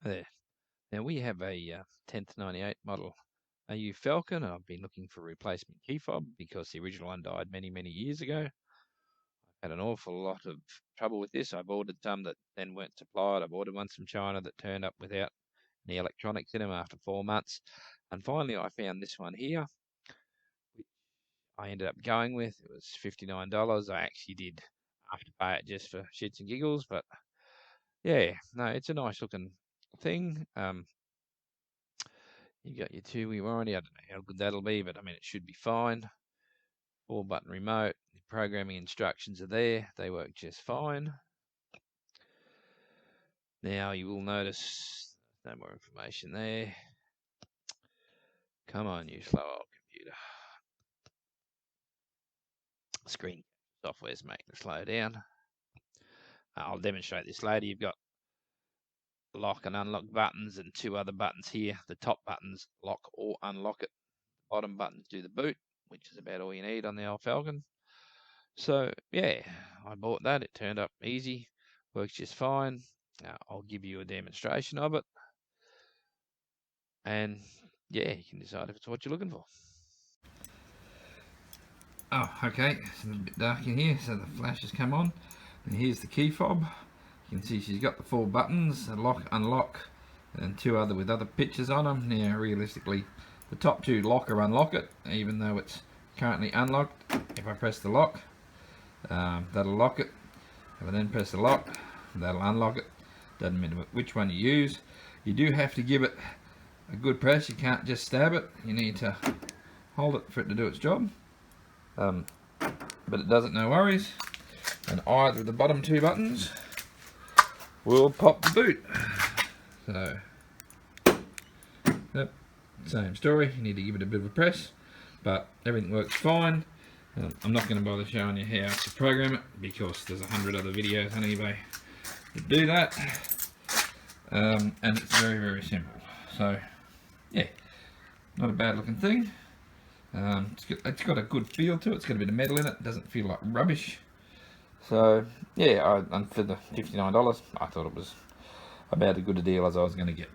There. Now we have a 10th 98 model AU Falcon, and I've been looking for a replacement key fob because the original one died many, many years ago. I've had an awful lot of trouble with this. I've ordered some that then weren't supplied. I've ordered ones from China that turned up without any electronics in them after 4 months. And finally I found this one here, which I ended up going with. It was $59. I actually did have to pay it just for shits and giggles, but yeah, no, it's a nice looking thing. You got your 2-way warranty. I don't know how good that'll be, but I mean, it should be fine. 4-button remote. The programming instructions are there. They work just fine. Now you will notice no more information there. Come on, you slow old computer. Screen software's making it slow down. I'll demonstrate this later. You've got lock and unlock buttons and 2 other buttons here. The top buttons lock or unlock it. The bottom buttons do the boot, which is about all you need on the old Falcon. So yeah, I bought that. It turned up easy, works just fine. I'll give you a demonstration of it, and yeah, you can decide if it's what you're looking for. Oh, okay, it's a little bit dark in here, so the flash has come on, and here's the key fob. You can see she's got the 4 buttons, a lock, unlock, and 2 other with other pictures on them. Now realistically, the top 2 lock or unlock it, even though it's currently unlocked. If I press the lock, that'll lock it. If I then press the lock, that'll unlock it. Doesn't matter which one you use. You do have to give it a good press. You can't just stab it. You need to hold it for it to do its job. But it does it, no worries. And either of the bottom 2 buttons will pop the boot. So, yep, same story. You need to give it a bit of a press, but everything works fine. I'm not going to bother showing you how to program it because there's 100 other videos on eBay that do that, and it's very, very simple. So yeah, not a bad looking thing. It's got a good feel to it. It's got a bit of metal in it. It doesn't feel like rubbish. So yeah, and for the $59, I thought it was about as good a deal as I was going to get.